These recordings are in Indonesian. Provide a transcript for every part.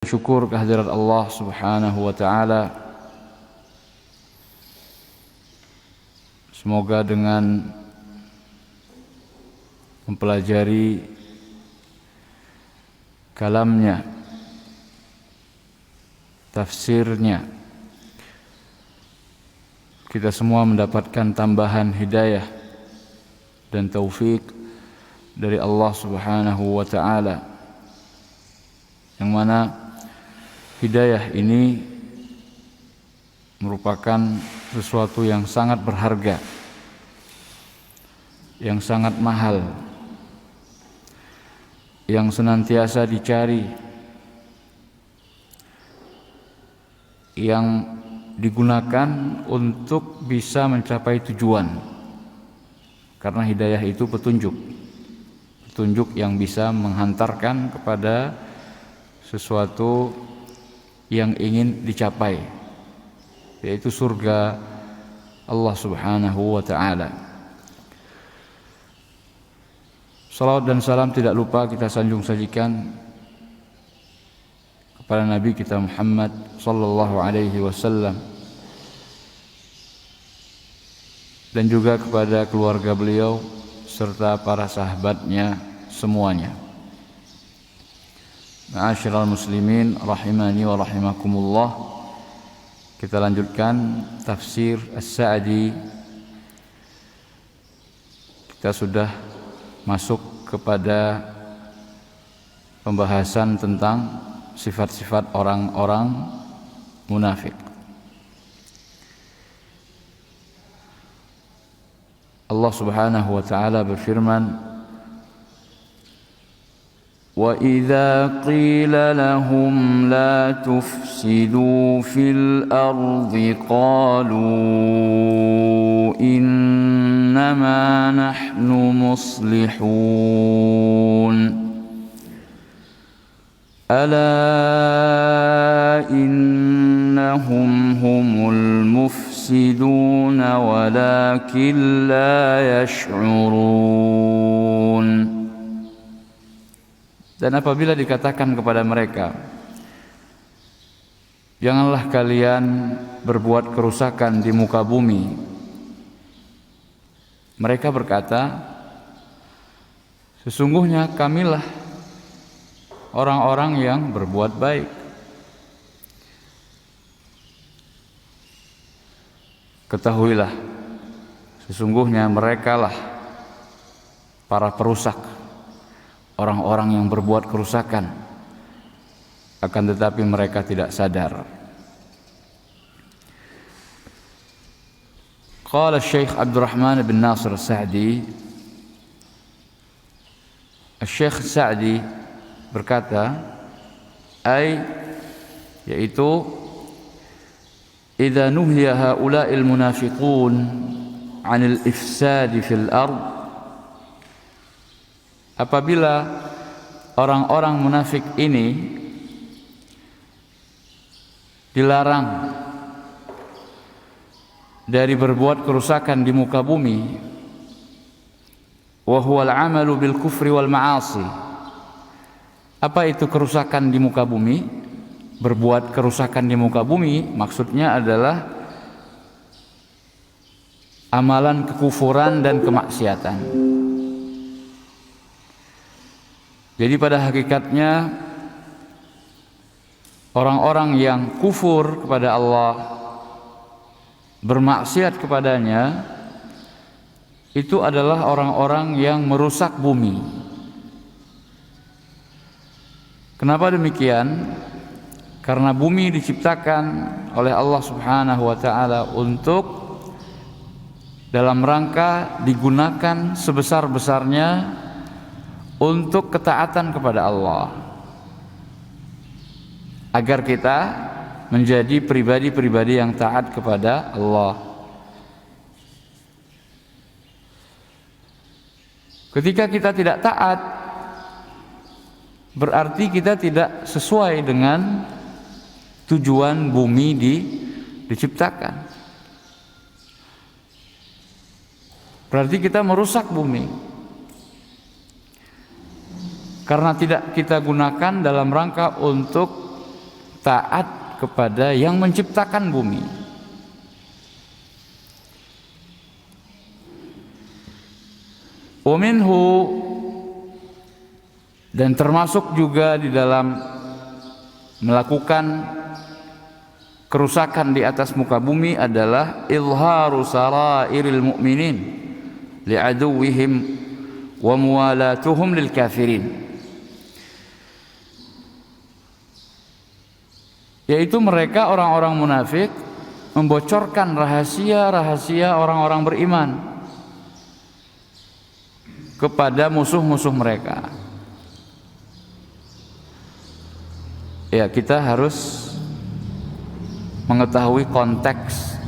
Syukur kehadirat Allah Subhanahu wa taala. Semoga dengan mempelajari kalamnya, tafsirnya, kita semua mendapatkan tambahan hidayah dan taufik dari Allah Subhanahu wa taala, yang mana hidayah ini merupakan sesuatu yang sangat berharga, yang sangat mahal, yang senantiasa dicari, yang digunakan untuk bisa mencapai tujuan. Karena hidayah itu petunjuk yang bisa menghantarkan kepada sesuatu yang ingin dicapai, yaitu surga Allah Subhanahu wa ta'ala. Salawat dan salam tidak lupa kita sanjung sajikan kepada Nabi kita Muhammad sallallahu alaihi wasallam, dan juga kepada keluarga beliau serta para sahabatnya semuanya. Ma'asyiral muslimin rahimani wa rahimakumullah. Kita lanjutkan tafsir As-Sa'di. Kita sudah masuk kepada pembahasan tentang sifat-sifat orang-orang munafik. Allah Subhanahu wa taala berfirman, وَإِذَا قِيلَ لَهُمْ لَا تُفْسِدُوا فِي الْأَرْضِ قَالُوا إِنَّمَا نَحْنُ مُصْلِحُونَ أَلَا إِنَّهُمْ هُمُ الْمُفْسِدُونَ وَلَكِنْ لَا يَشْعُرُونَ. Dan apabila dikatakan kepada mereka, janganlah kalian berbuat kerusakan di muka bumi, mereka berkata, sesungguhnya kamilah orang-orang yang berbuat baik. Ketahuilah, sesungguhnya merekalah para perusak, orang-orang yang berbuat kerusakan, akan tetapi mereka tidak sadar. Qala Syekh Abdurrahman bin Nasir As-Sa'di, Syekh Sa'di berkata, yaitu idza nuhiya haula'il munafiqun 'anil ifsadi fil ard, apabila orang-orang munafik ini dilarang dari berbuat kerusakan di muka bumi, wa huwal 'amalu bil kufri wal ma'asi. Apa itu kerusakan di muka bumi? Berbuat kerusakan di muka bumi maksudnya adalah amalan kekufuran dan kemaksiatan. Jadi pada hakikatnya orang-orang yang kufur kepada Allah, bermaksiat kepadanya, itu adalah orang-orang yang merusak bumi. Kenapa demikian? Karena bumi diciptakan oleh Allah Subhanahu wa taala untuk dalam rangka digunakan sebesar-besarnya untuk ketaatan kepada Allah, agar kita menjadi pribadi-pribadi yang taat kepada Allah. Ketika kita tidak taat, berarti kita tidak sesuai dengan tujuan bumi diciptakan. Berarti kita merusak bumi. Karena tidak kita gunakan dalam rangka untuk taat kepada yang menciptakan bumi. Wa minhu, dan termasuk juga di dalam melakukan kerusakan di atas muka bumi adalah izharu sarairil mu'minin li'aduwwihim wa muwalatuhum lil kafirin, yaitu mereka orang-orang munafik membocorkan rahasia-rahasia orang-orang beriman kepada musuh-musuh mereka. Ya, kita harus mengetahui konteks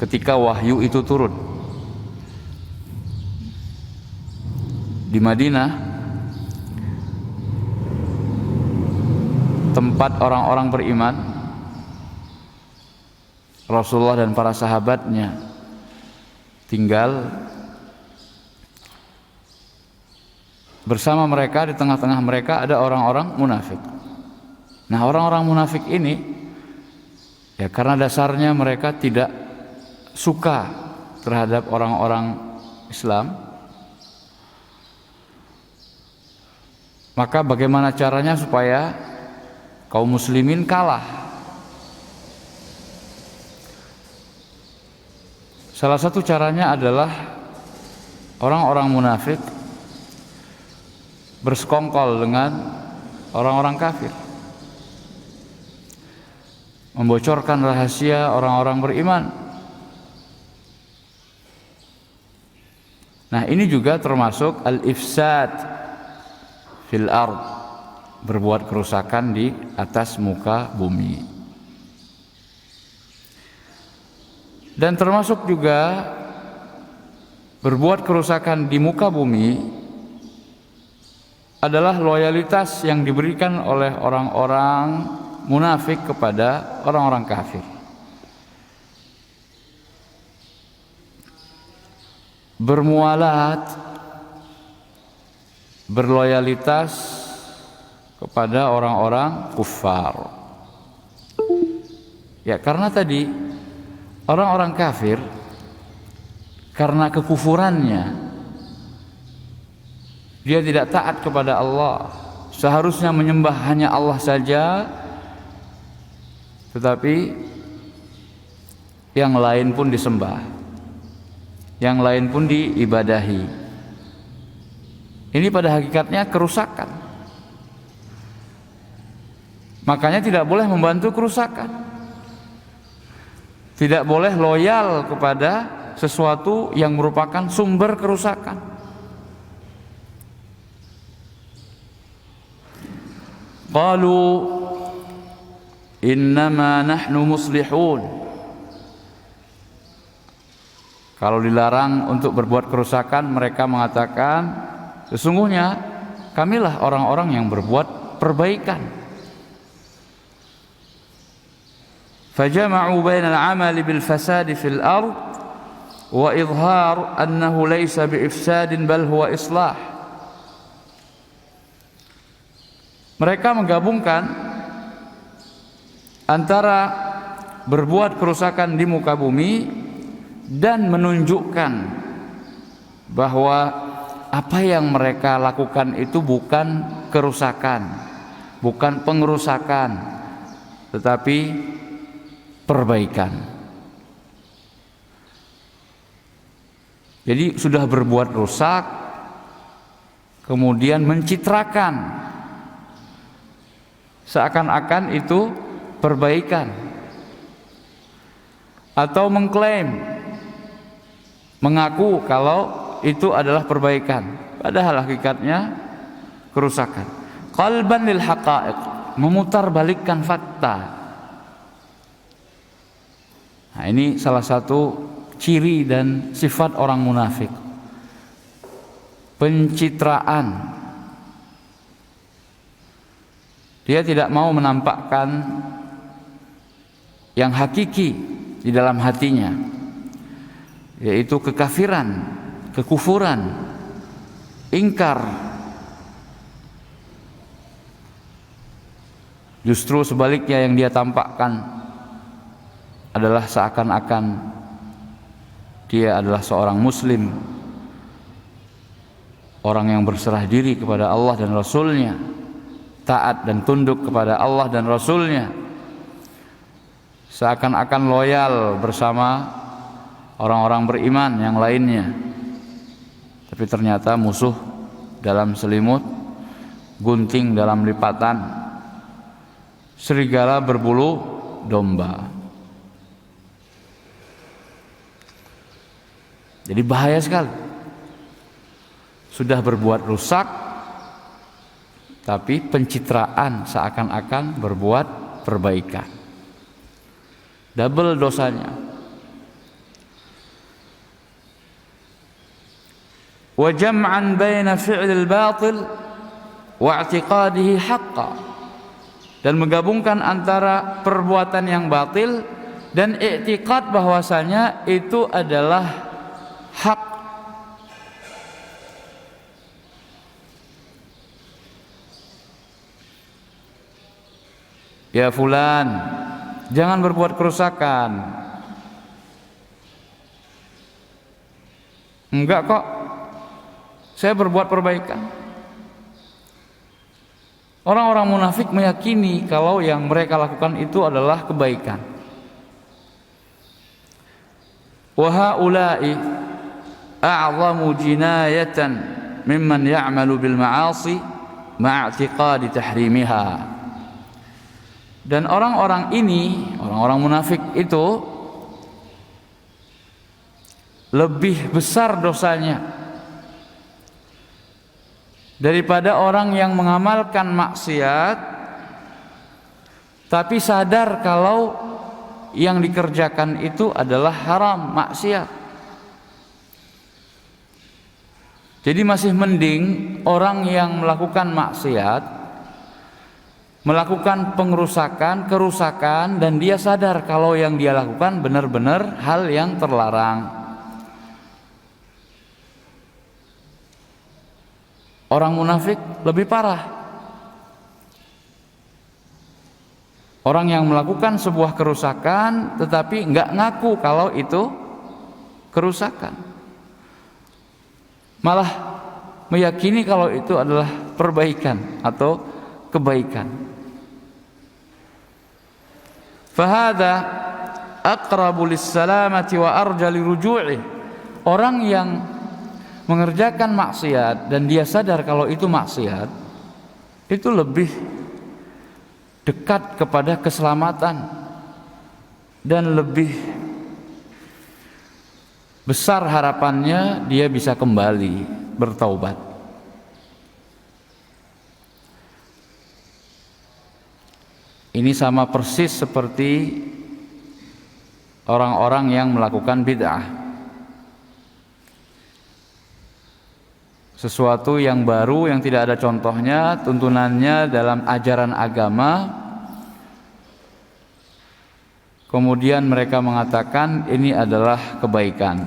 ketika wahyu itu turun. Di Madinah, tempat orang-orang beriman, Rasulullah dan para sahabatnya tinggal. Bersama mereka, di tengah-tengah mereka ada orang-orang munafik. Nah, orang-orang munafik ini, ya karena dasarnya mereka tidak suka terhadap orang-orang Islam, maka bagaimana caranya supaya kaum muslimin kalah? Salah satu caranya adalah orang-orang munafik bersekongkol dengan orang-orang kafir, membocorkan rahasia orang-orang beriman. Nah, ini juga termasuk al-ifsad fil ard, berbuat kerusakan di atas muka bumi. Dan termasuk juga berbuat kerusakan di muka bumi adalah loyalitas yang diberikan oleh orang-orang munafik kepada orang-orang kafir. Bermualat, berloyalitas kepada orang-orang kufar. Ya, karena tadi orang-orang kafir karena kekufurannya dia tidak taat kepada Allah, seharusnya menyembah hanya Allah saja, tetapi yang lain pun disembah, yang lain pun diibadahi. Ini pada hakikatnya kerusakan. Makanya tidak boleh membantu kerusakan, tidak boleh loyal kepada sesuatu yang merupakan sumber kerusakan. Qalu innama nahnu muslihun. Kalau dilarang untuk berbuat kerusakan, mereka mengatakan sesungguhnya kamilah orang-orang yang berbuat perbaikan. Fajama'u bainal 'amali bil fasadi fil ard wa idhar annahu laysa bi ifsadin bal huwa islah. Mereka menggabungkan antara berbuat kerusakan di muka bumi dan menunjukkan bahwa apa yang mereka lakukan itu bukan kerusakan, bukan pengerusakan, tetapi perbaikan. Jadi sudah berbuat rusak, kemudian mencitrakan seakan-akan itu perbaikan, atau mengklaim, mengaku kalau itu adalah perbaikan, padahal hakikatnya kerusakan. Qalban lil haqa'iq, memutarbalikkan fakta. Nah, ini salah satu ciri dan sifat orang munafik, pencitraan. Dia tidak mau menampakkan yang hakiki di dalam hatinya, yaitu kekafiran, kekufuran, ingkar. Justru sebaliknya yang dia tampakkan adalah seakan-akan dia adalah seorang muslim, orang yang berserah diri kepada Allah dan Rasulnya, taat dan tunduk kepada Allah dan Rasulnya, seakan-akan loyal bersama orang-orang beriman yang lainnya. Tapi ternyata musuh dalam selimut, gunting dalam lipatan, serigala berbulu domba. Jadi bahaya sekali. Sudah berbuat rusak, tapi pencitraan seakan-akan berbuat perbaikan. Double dosanya. Wa jam'an baina fi'lil batil wa i'tiqadihi haqqan, dan menggabungkan antara perbuatan yang batil dan i'tiqad bahwasanya itu adalah hak. Ya fulan, jangan berbuat kerusakan. Enggak kok, saya berbuat perbaikan. Orang-orang munafik meyakini kalau yang mereka lakukan itu adalah kebaikan. Wa haula'i a'zamu jinayatan mimman ya'malu bil ma'asi ma'atiqadi tahrimiha. Dan orang-orang ini, orang-orang munafik itu lebih besar dosanya daripada orang yang mengamalkan maksiat tapi sadar kalau yang dikerjakan itu adalah haram, maksiat. Jadi masih mending orang yang melakukan maksiat, melakukan pengerusakan, kerusakan, dan dia sadar kalau yang dia lakukan benar-benar hal yang terlarang. Orang munafik lebih parah. Orang yang melakukan sebuah kerusakan tetapi enggak ngaku kalau itu kerusakan, malah meyakini kalau itu adalah perbaikan atau kebaikan. Fahada aqrabu lis-salamati wa arja liruju'i. Orang yang mengerjakan maksiat dan dia sadar kalau itu maksiat, itu lebih dekat kepada keselamatan dan lebih besar harapannya dia bisa kembali bertaubat. Ini sama persis seperti orang-orang yang melakukan bid'ah. Sesuatu yang baru yang tidak ada contohnya, tuntunannya dalam ajaran agama. Kemudian mereka mengatakan ini adalah kebaikan.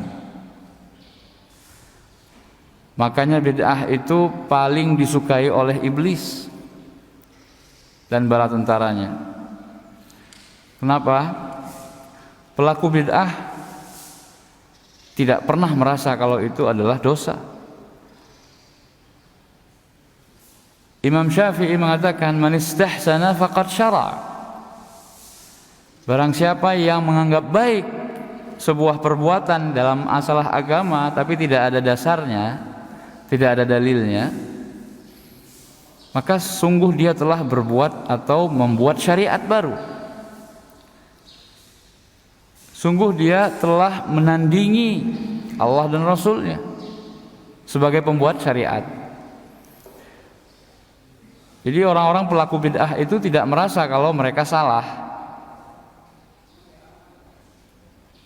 Makanya bid'ah itu paling disukai oleh iblis dan bala tentaranya. Kenapa? Pelaku bid'ah tidak pernah merasa kalau itu adalah dosa. Imam Syafi'i mengatakan man istahsana faqad syara'. Barang siapa yang menganggap baik sebuah perbuatan dalam masalah agama tapi tidak ada dasarnya, tidak ada dalilnya, maka sungguh dia telah berbuat atau membuat syariat baru. Sungguh dia telah menandingi Allah dan Rasulnya sebagai pembuat syariat. Jadi orang-orang pelaku bid'ah itu tidak merasa kalau mereka salah.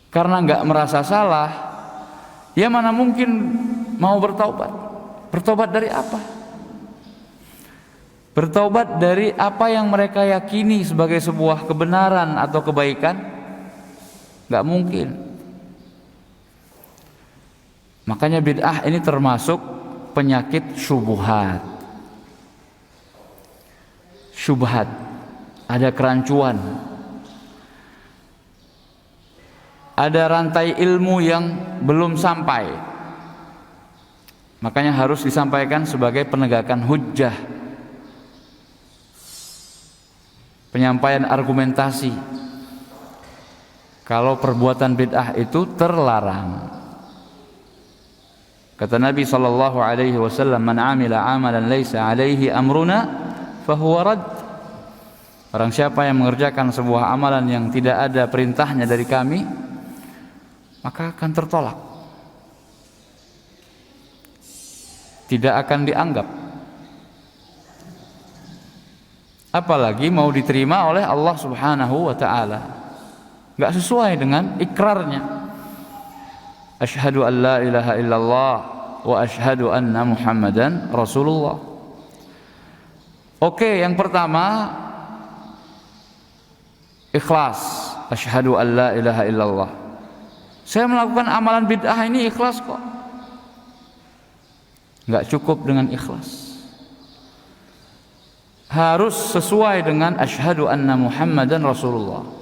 Karena enggak merasa salah, ya mana mungkin mau bertaubat? Bertobat dari apa? Bertobat dari apa yang mereka yakini sebagai sebuah kebenaran atau kebaikan? Enggak mungkin. Makanya bid'ah ini termasuk penyakit syubhat. Syubhat. ada kerancuan, ada rantai ilmu yang belum sampai. Makanya harus disampaikan sebagai penegakan hujjah, penyampaian argumentasi. Kalau perbuatan bid'ah itu terlarang. Kata Nabi SAW, "Man 'amila 'amalan laisa 'alaihi amruna fahuwa rad." Barang siapa yang mengerjakan sebuah amalan yang tidak ada perintahnya dari kami, maka akan tertolak, tidak akan dianggap, apalagi mau diterima oleh Allah Subhanahu wa ta'ala. Enggak sesuai dengan ikrarnya. Asyhadu an la ilaha illallah wa asyhadu anna Muhammadan Rasulullah. Oke, yang pertama ikhlas. Asyhadu an la ilaha illallah. Saya melakukan amalan bid'ah ini ikhlas kok. Enggak cukup dengan ikhlas. Harus sesuai dengan asyhadu anna Muhammadan Rasulullah.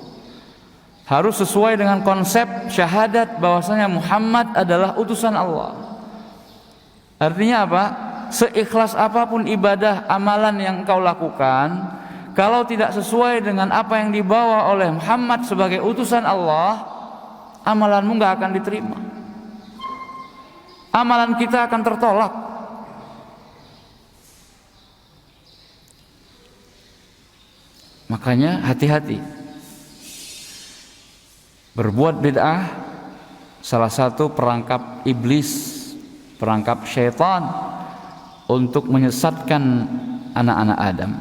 Harus sesuai dengan konsep syahadat bahwasanya Muhammad adalah utusan Allah. Artinya apa? Seikhlas apapun ibadah amalan yang engkau lakukan, kalau tidak sesuai dengan apa yang dibawa oleh Muhammad sebagai utusan Allah, amalanmu enggak akan diterima. Amalan kita akan tertolak. Makanya hati-hati. Berbuat bid'ah salah satu perangkap iblis, perangkap syaitan untuk menyesatkan anak-anak Adam.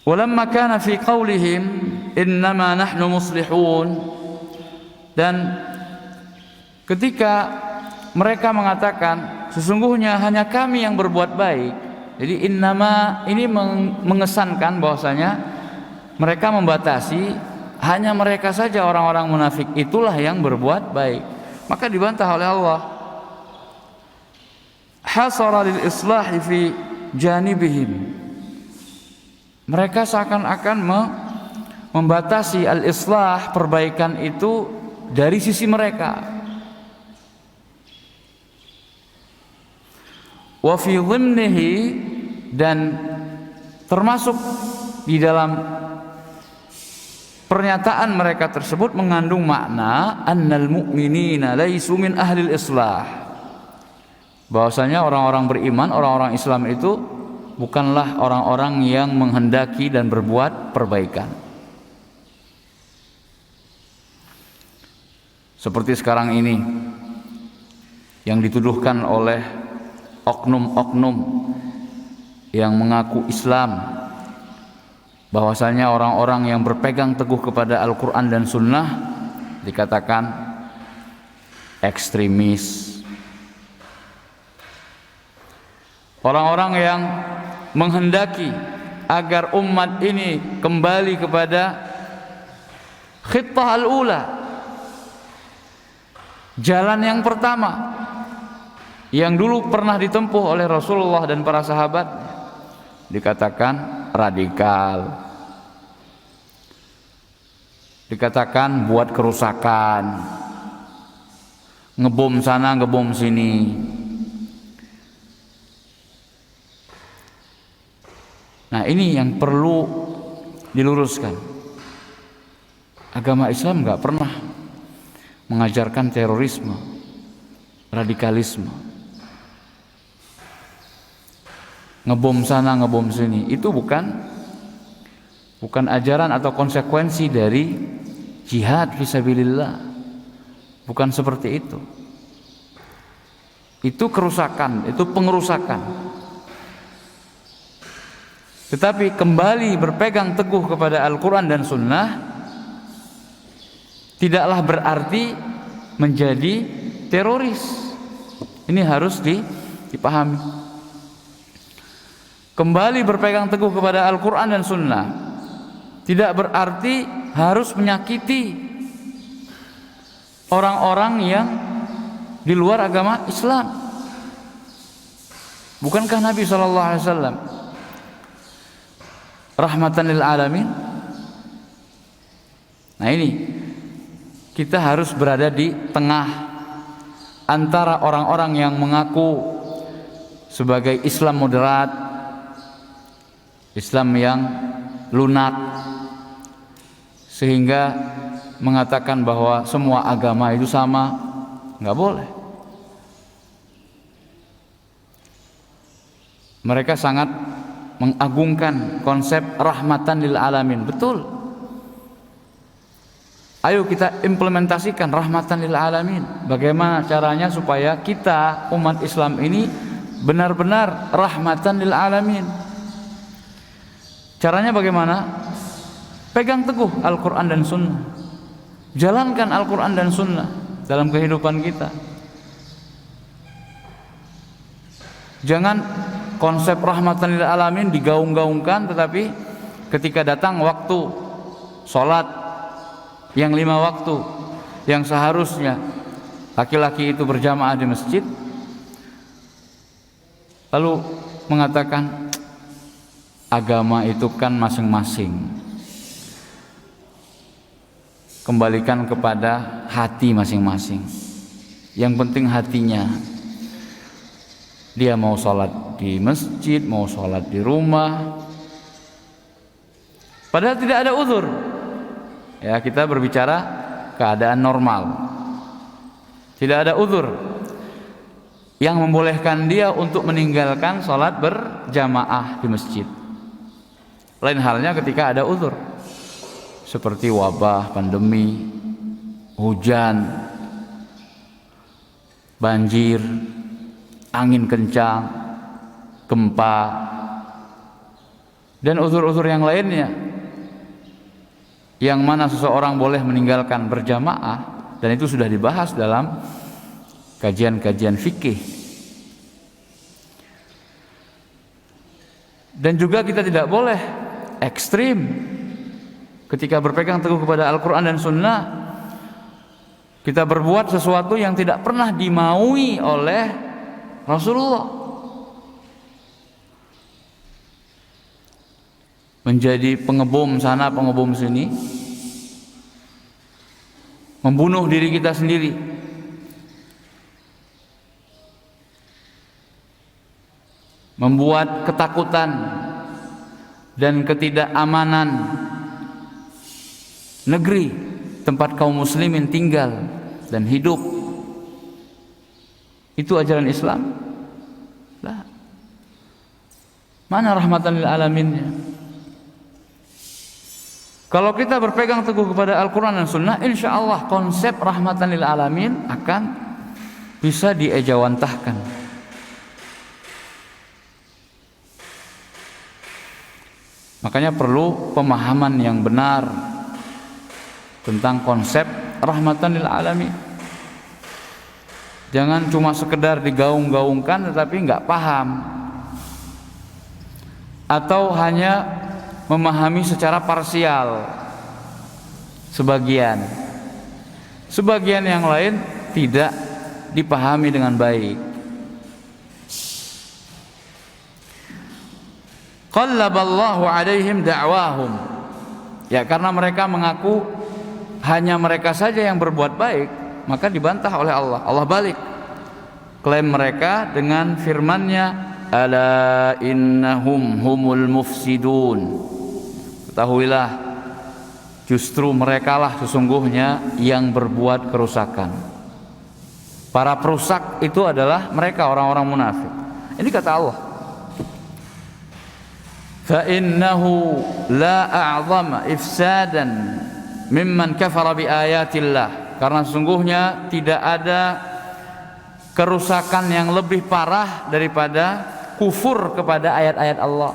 Walamma kana fi qaulihim innama nahnu muslihun, dan ketika mereka mengatakan sesungguhnya hanya kami yang berbuat baik. Jadi innama ini mengesankan bahwasanya mereka membatasi hanya mereka saja, orang-orang munafik itulah yang berbuat baik. Maka dibantah oleh Allah. Hasara lil islahi fi janibihim. Mereka seakan-akan membatasi al-islah, perbaikan itu dari sisi mereka. Wa fi dhimnihi, dan termasuk di dalam pernyataan mereka tersebut mengandung makna annal mu'minina laisu min ahlil islah, bahwasanya orang-orang beriman, orang-orang Islam itu bukanlah orang-orang yang menghendaki dan berbuat perbaikan. Seperti sekarang ini yang dituduhkan oleh oknum-oknum yang mengaku Islam, bahwasanya orang-orang yang berpegang teguh kepada Al-Quran dan Sunnah dikatakan ekstremis. Orang-orang yang menghendaki agar umat ini kembali kepada khittah al-ula, jalan yang pertama yang dulu pernah ditempuh oleh Rasulullah dan para sahabat, dikatakan radikal, dikatakan buat kerusakan, ngebom sana ngebom sini. Nah, ini yang perlu diluruskan. Agama Islam nggak pernah mengajarkan terorisme, radikalisme, ngebom sana ngebom sini. Itu bukan ajaran atau konsekuensi dari jihad fisabilillah. Bukan seperti itu. Itu kerusakan, itu pengerusakan. Tetapi kembali berpegang teguh kepada Al-Quran dan Sunnah tidaklah berarti menjadi teroris. Ini harus dipahami. Kembali berpegang teguh kepada Al-Quran dan Sunnah tidak berarti harus menyakiti orang-orang yang di luar agama Islam. Bukankah Nabi SAW rahmatan lil alamin. Nah ini kita harus berada di tengah antara orang-orang yang mengaku sebagai Islam moderat, Islam yang lunak, sehingga mengatakan bahwa semua agama itu sama. Nggak boleh. Mereka sangat mengagungkan konsep rahmatan lil alamin. Betul. Ayo kita implementasikan rahmatan lil alamin. Bagaimana caranya supaya kita umat Islam ini benar-benar rahmatan lil alamin? Caranya bagaimana? Pegang teguh Al-Quran dan Sunnah. Jalankan Al-Quran dan Sunnah dalam kehidupan kita. Jangan konsep rahmatan lil alamin digaung-gaungkan, tetapi ketika datang waktu sholat yang 5 waktu yang seharusnya laki-laki itu berjamaah di masjid, lalu mengatakan agama itu kan masing-masing, kembalikan kepada hati masing-masing. Yang penting hatinya. Dia mau sholat di masjid, mau sholat di rumah, padahal tidak ada uzur. Ya, kita berbicara keadaan normal, tidak ada uzur yang membolehkan dia untuk meninggalkan sholat berjamaah di masjid. Lain halnya ketika ada uzur seperti wabah, pandemi, hujan, banjir, angin kencang, gempa, dan uzur-uzur yang lainnya, yang mana seseorang boleh meninggalkan berjamaah, dan itu sudah dibahas dalam kajian-kajian fikih. Dan juga kita tidak boleh ekstrim ketika berpegang teguh kepada Al-Quran dan Sunnah. Kita berbuat sesuatu yang tidak pernah dimaui oleh Rasulullah, menjadi pengebom sana pengebom sini, membunuh diri kita sendiri, membuat ketakutan dan ketidakamanan negeri tempat kaum muslimin tinggal dan hidup. Itu ajaran Islam? Lah. Mana rahmatan lil alaminnya? Kalau kita berpegang teguh kepada Al-Quran dan Sunnah, insya Allah konsep rahmatan lil alamin akan bisa diejawantahkan. Makanya perlu pemahaman yang benar tentang konsep rahmatan lil alamin. Jangan cuma sekedar digaung-gaungkan tetapi nggak paham, atau hanya memahami secara parsial sebagian yang lain tidak dipahami dengan baik. Qallaballahu alaihim da'wahum. Ya, karena mereka mengaku hanya mereka saja yang berbuat baik, maka dibantah oleh Allah. Allah balik klaim mereka dengan firman-Nya, ala innahum humul mufsidun. Ketahuilah, justru merekalah sesungguhnya yang berbuat kerusakan. Para perusak itu adalah mereka, orang-orang munafik. Ini kata Allah, fa innahu la a'zama ifsadan mimman kafara bi ayatillah. Karena sesungguhnya tidak ada kerusakan yang lebih parah daripada kufur kepada ayat-ayat Allah.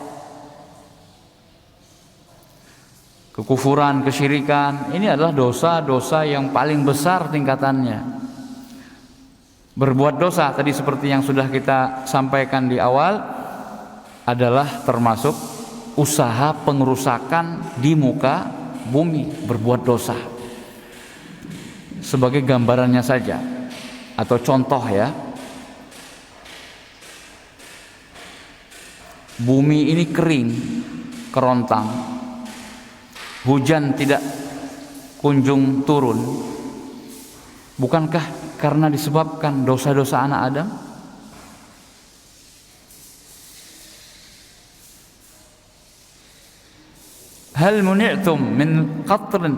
Kekufuran, kesyirikan, ini adalah dosa-dosa yang paling besar tingkatannya. Berbuat dosa tadi seperti yang sudah kita sampaikan di awal adalah termasuk usaha pengerusakan di muka bumi. Berbuat dosa sebagai gambarannya saja atau contoh ya, bumi ini kering, kerontang, hujan tidak kunjung turun, bukankah karena disebabkan dosa-dosa anak Adam? Hal muni'tum min qatrin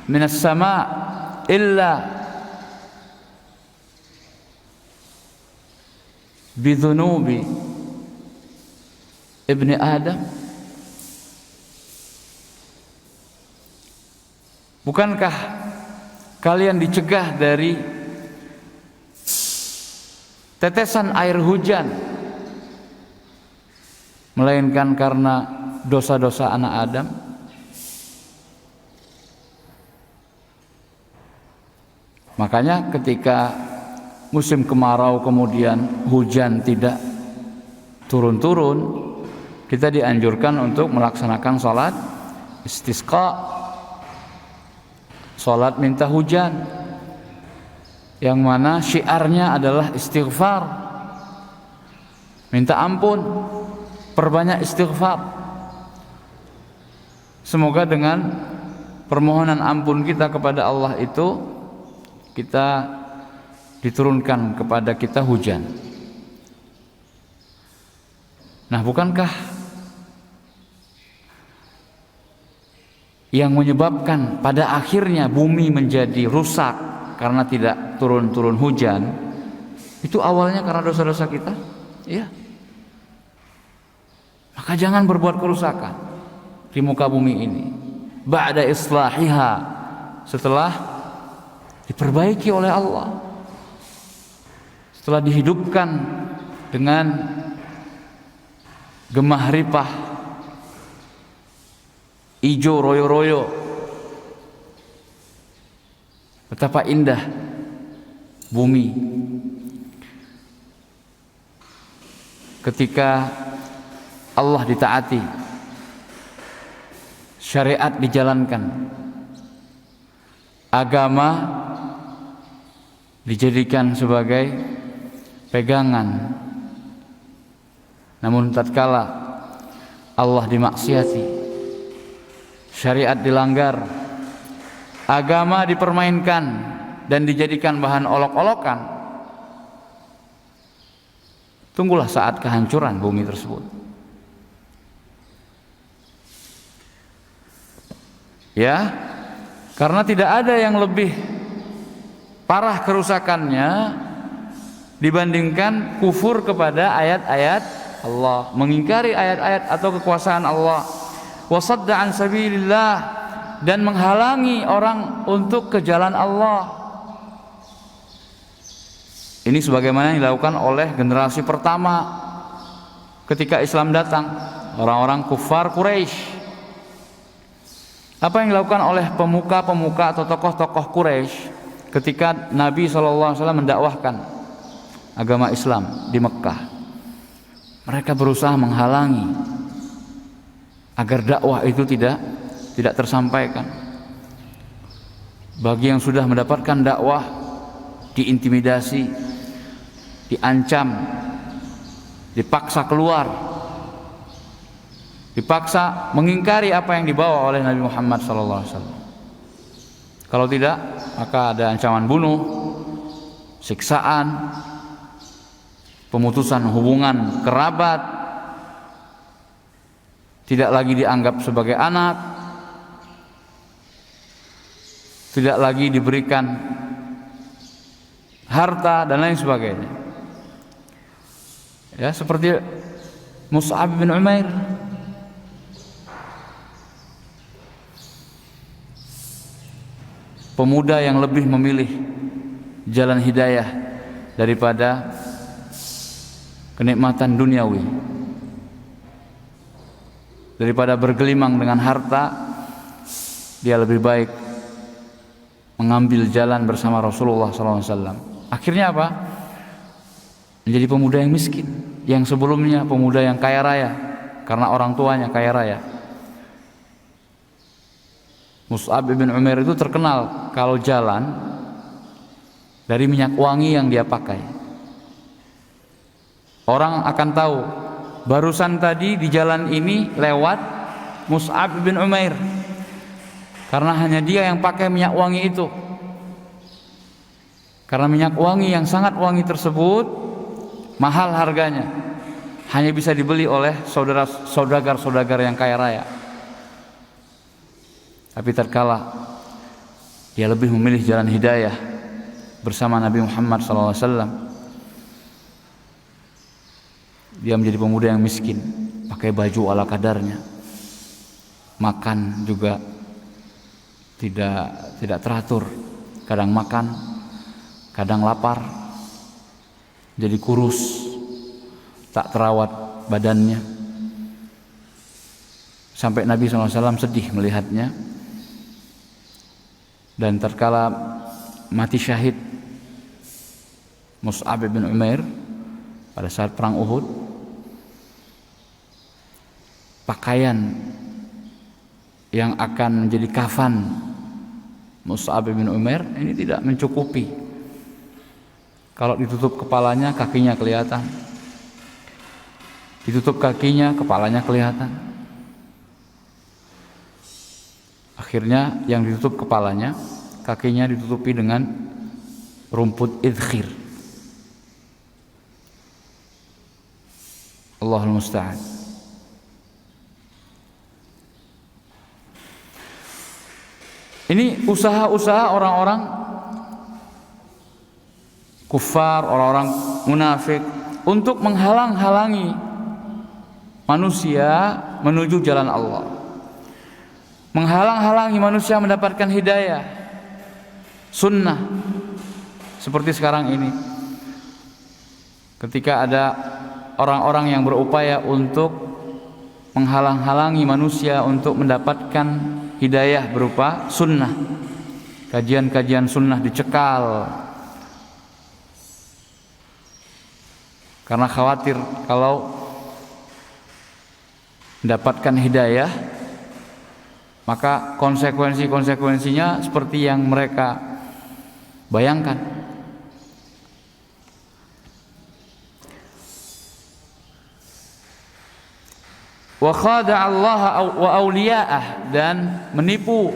min as-sama' illa bidhunubi ibni Adam? Bukankah kalian dicegah dari tetesan air hujan melainkan karena dosa-dosa anak Adam? Makanya ketika musim kemarau kemudian hujan tidak turun-turun, kita dianjurkan untuk melaksanakan sholat istisqa, sholat minta hujan, yang mana syiarnya adalah istighfar, minta ampun, perbanyak istighfar. Semoga dengan permohonan ampun kita kepada Allah itu, kita diturunkan kepada kita hujan. Nah, bukankah yang menyebabkan pada akhirnya bumi menjadi rusak karena tidak turun-turun hujan, itu awalnya karena dosa-dosa kita? Iya. Maka jangan berbuat kerusakan di muka bumi ini. Ba'da islahiha, setelah diperbaiki oleh Allah, setelah dihidupkan dengan gemah ripah ijo royo-royo, betapa indah bumi ketika Allah ditaati, syariat dijalankan, agama dijadikan sebagai pegangan. Namun tatkala Allah dimaksiati, syariat dilanggar, agama dipermainkan dan dijadikan bahan olok-olokan, tunggulah saat kehancuran bumi tersebut. Ya, karena tidak ada yang lebih parah kerusakannya dibandingkan kufur kepada ayat-ayat Allah, mengingkari ayat-ayat atau kekuasaan Allah, wasadda an sabilillah, dan menghalangi orang untuk ke jalan Allah. Ini sebagaimana yang dilakukan oleh generasi pertama ketika Islam datang, orang-orang kufar Quraisy. Apa yang dilakukan oleh pemuka-pemuka atau tokoh-tokoh Quraisy ketika Nabi SAW mendakwahkan agama Islam di Mekkah? Mereka berusaha menghalangi agar dakwah itu tidak tersampaikan. Bagi yang sudah mendapatkan dakwah, diintimidasi, diancam, dipaksa keluar, dipaksa mengingkari apa yang dibawa oleh Nabi Muhammad SAW. Kalau tidak, maka ada ancaman bunuh, siksaan, pemutusan hubungan kerabat, tidak lagi dianggap sebagai anak, tidak lagi diberikan harta dan lain sebagainya. Ya, seperti Mus'ab bin Umair. Pemuda yang lebih memilih jalan hidayah daripada kenikmatan duniawi, daripada bergelimang dengan harta, dia lebih baik mengambil jalan bersama Rasulullah SAW. Akhirnya apa? Menjadi pemuda yang miskin, yang sebelumnya pemuda yang kaya raya karena orang tuanya kaya raya. Mus'ab bin Umair itu terkenal kalau jalan dari minyak wangi yang dia pakai. Orang akan tahu barusan tadi di jalan ini lewat Mus'ab bin Umair, karena hanya dia yang pakai minyak wangi itu. Karena minyak wangi yang sangat wangi tersebut mahal harganya, hanya bisa dibeli oleh saudagar yang kaya raya. Tapi tatkala dia lebih memilih jalan hidayah bersama Nabi Muhammad SAW, dia menjadi pemuda yang miskin, pakai baju ala kadarnya, makan juga tidak teratur, kadang makan, kadang lapar, jadi kurus, tak terawat badannya, sampai Nabi SAW sedih melihatnya. Dan tatkala mati syahid Mus'ab bin Umair pada saat perang Uhud, pakaian yang akan menjadi kafan Mus'ab bin Umair ini tidak mencukupi. Kalau ditutup kepalanya, kakinya kelihatan. Ditutup kakinya, kepalanya kelihatan. Akhirnya yang ditutup kepalanya, kakinya ditutupi dengan rumput idkhir. Allahul musta'an. Ini usaha-usaha orang-orang kufar, orang-orang munafik untuk menghalang-halangi manusia menuju jalan Allah, menghalang-halangi manusia mendapatkan hidayah sunnah. Seperti sekarang ini, ketika ada orang-orang yang berupaya untuk menghalang-halangi manusia untuk mendapatkan hidayah berupa sunnah, kajian-kajian sunnah dicekal karena khawatir kalau mendapatkan hidayah maka konsekuensinya seperti yang mereka bayangkan. Wa khada'a Allah wa awliya'ah, dan menipu,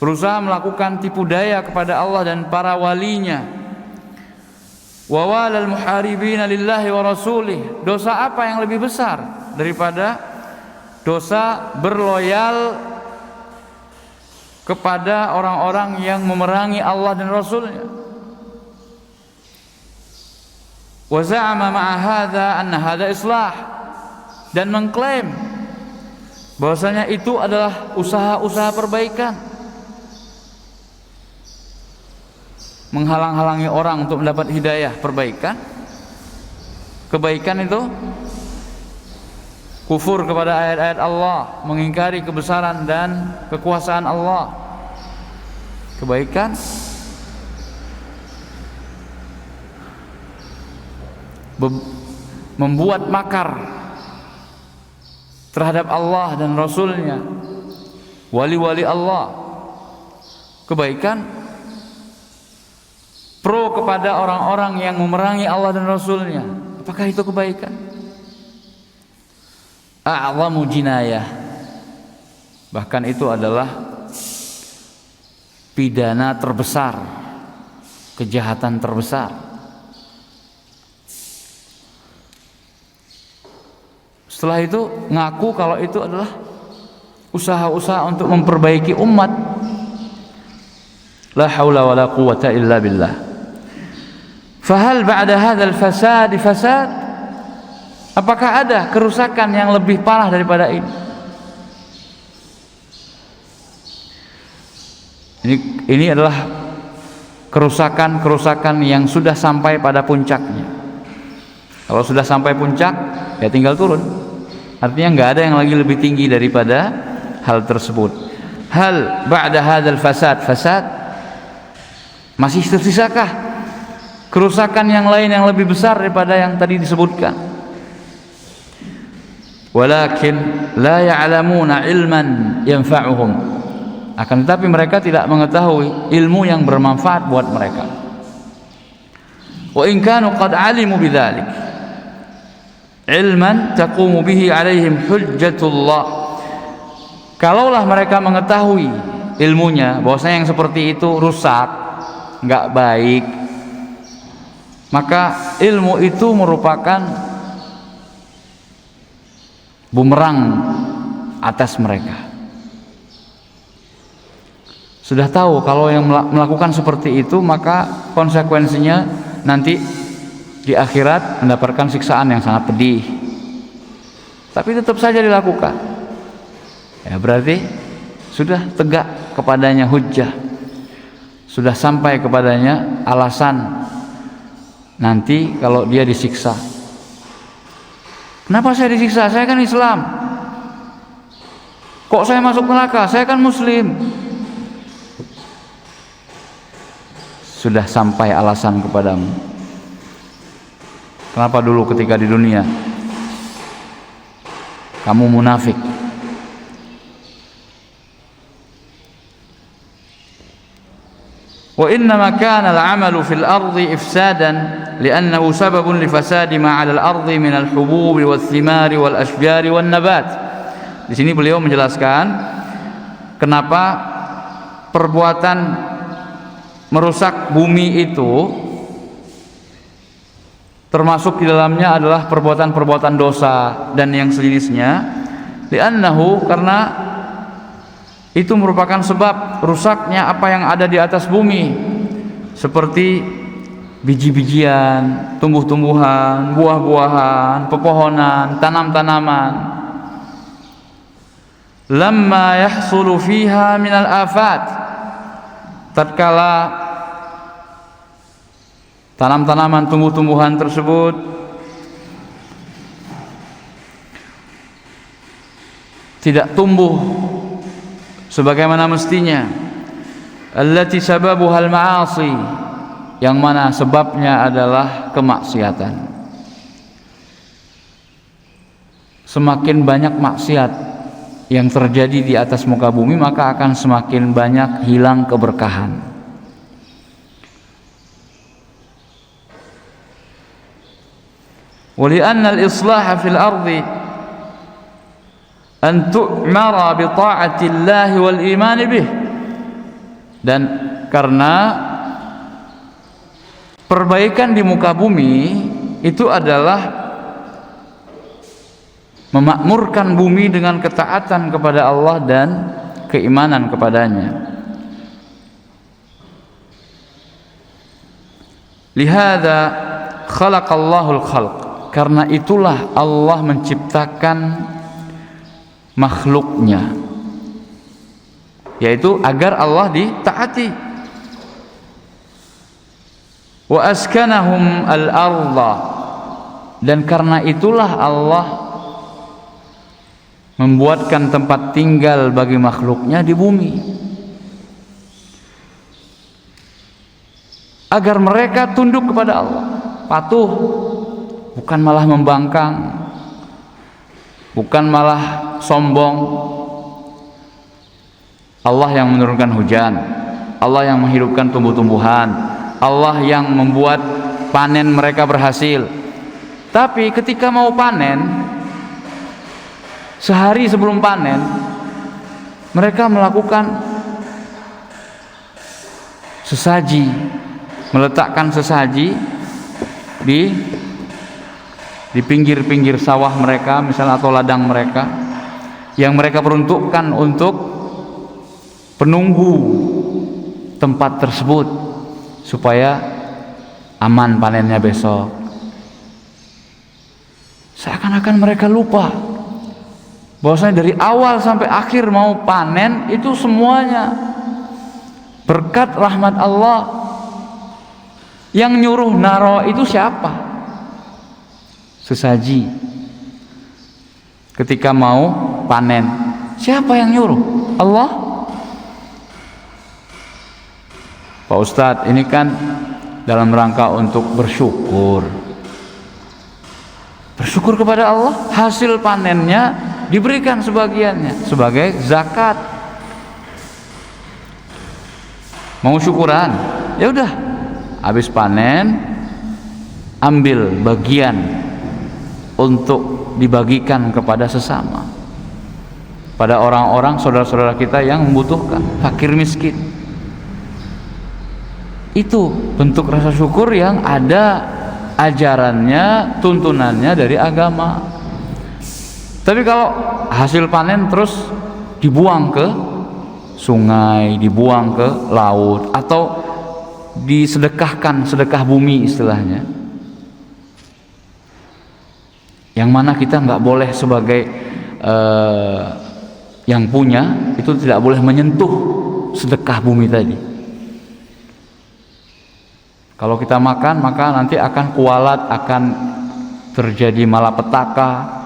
berusaha melakukan tipu daya kepada Allah dan para walinya. Wa walal muharibina lillahi wa rasulih. Dosa apa yang lebih besar daripada dosa berloyal kepada orang-orang yang memerangi Allah dan Rasulnya? Wa za'ama ma'a hadza anna hadza islah, dan mengklaim bahwasanya itu adalah usaha-usaha perbaikan, menghalang-halangi orang untuk mendapat hidayah perbaikan. Kebaikan itu kufur kepada ayat-ayat Allah, mengingkari kebesaran dan kekuasaan Allah. Kebaikan membuat makar terhadap Allah dan Rasulnya, wali-wali Allah. Kebaikan pro kepada orang-orang yang memerangi Allah dan Rasulnya. Apakah itu kebaikan? A'zamu jinayah, bahkan itu adalah pidana terbesar, kejahatan terbesar. Setelah itu ngaku kalau itu adalah usaha-usaha untuk memperbaiki umat. La haula wala quwwata illa billah. Fahal ba'da hadzal fasad fasad? Apakah ada kerusakan yang lebih parah daripada ini? Ini adalah kerusakan-kerusakan yang sudah sampai pada puncaknya. Kalau sudah sampai puncak, ya tinggal turun. Artinya nggak ada yang lagi lebih tinggi daripada hal tersebut. Hal ba'da hadzal fasad fasad? Masih tersisakah kerusakan yang lain yang lebih besar daripada yang tadi disebutkan? Walakin la ya'lamuna ilman yanfa'uhum. Akan tetapi mereka tidak mengetahui ilmu yang bermanfaat buat mereka. Wa in kanu qad alimu bidzalik. ilman taqumu bihi alaihim hujjatullah. Kalaulah mereka mengetahui ilmunya bahwasanya yang seperti itu rusak, enggak baik, maka ilmu itu merupakan bumerang atas mereka. Sudah tahu kalau yang melakukan seperti itu, maka konsekuensinya nanti di akhirat mendapatkan siksaan yang sangat pedih. Tapi tetap saja dilakukan. Ya, berarti sudah tegak kepadanya hujjah. Sudah sampai kepadanya alasan nanti kalau dia disiksa. Kenapa saya disiksa? Saya kan Islam. Kok saya masuk neraka? Saya kan Muslim. Sudah sampai alasan kepadamu. Kenapa dulu ketika di dunia kamu munafik? Wa innama kana al-'amalu fil ardi ifsadan li'annahu sababun li fasadi ma 'ala al-ardi min al-hububi wath-thimari wal-ashjari wan-nabat. Di sini beliau menjelaskan kenapa perbuatan merusak bumi itu termasuk di dalamnya adalah perbuatan-perbuatan dosa dan yang sejenisnya. Li'annahu, karena itu merupakan sebab rusaknya apa yang ada di atas bumi, seperti biji-bijian, tumbuh-tumbuhan, buah-buahan, pepohonan, tanam-tanaman. Lamma yahsulu fiha minal afat, tatkala tanam-tanaman, tumbuh-tumbuhan tersebut tidak tumbuh sebagaimana mestinya, allati sababuhal ma'asi, yang mana sebabnya adalah kemaksiatan. Semakin banyak maksiat yang terjadi di atas muka bumi, maka akan semakin banyak hilang keberkahan. Wa li'anna al-islaha fil ardi an tu'mara bi ta'ati Allah wal iman bih, dan karena perbaikan di muka bumi itu adalah memakmurkan bumi dengan ketaatan kepada Allah dan keimanan kepadanya. Lihada khalaqallahul khalq, karena itulah Allah menciptakan makhluknya, yaitu agar Allah ditaati. Wa askanahum al-ardha, dan karena itulah Allah membuatkan tempat tinggal bagi makhluknya di bumi, agar mereka tunduk kepada Allah, patuh, bukan malah membangkang, bukan malah sombong. Allah yang menurunkan hujan, Allah yang menghidupkan tumbuh-tumbuhan, Allah yang membuat panen mereka berhasil. Tapi ketika mau panen, sehari sebelum panen, mereka melakukan sesaji, meletakkan sesaji di pinggir-pinggir sawah mereka misalnya, atau ladang mereka yang mereka peruntukkan untuk penunggu tempat tersebut supaya aman panennya besok. Seakan-akan mereka lupa bahwasanya dari awal sampai akhir mau panen itu semuanya berkat rahmat Allah. Yang nyuruh naro itu siapa? Sesaji. Ketika mau panen, siapa yang nyuruh? Allah. Pak Ustadz, ini kan dalam rangka untuk bersyukur. Bersyukur kepada Allah, hasil panennya diberikan sebagiannya sebagai zakat. Mau syukuran? Ya udah, habis panen ambil bagian untuk dibagikan kepada sesama, pada orang-orang saudara-saudara kita yang membutuhkan, fakir miskin. Itu bentuk rasa syukur yang ada ajarannya, tuntunannya dari agama. Tapi kalau hasil panen terus dibuang ke sungai, dibuang ke laut, atau disedekahkan, sedekah bumi istilahnya, yang mana kita nggak boleh sebagai yang punya itu tidak boleh menyentuh sedekah bumi tadi. Kalau kita makan, maka nanti akan kualat, akan terjadi malapetaka.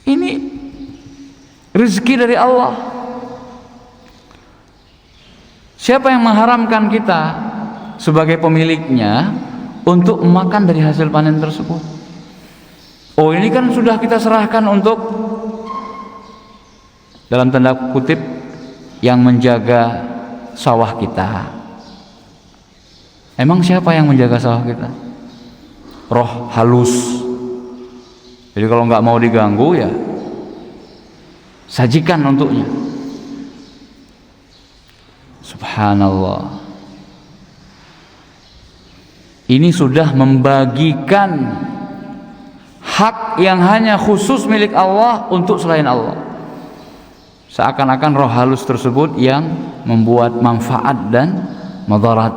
Ini rezeki dari Allah. Siapa yang mengharamkan kita sebagai pemiliknya untuk makan dari hasil panen tersebut? Oh, ini kan sudah kita serahkan untuk, dalam tanda kutip, yang menjaga sawah kita. Emang siapa yang menjaga sawah kita? Roh halus. Jadi kalau nggak mau diganggu, ya sajikan untuknya. Subhanallah. Ini sudah membagikan hak yang hanya khusus milik Allah untuk selain Allah. Seakan-akan roh halus tersebut yang membuat manfaat dan madarat,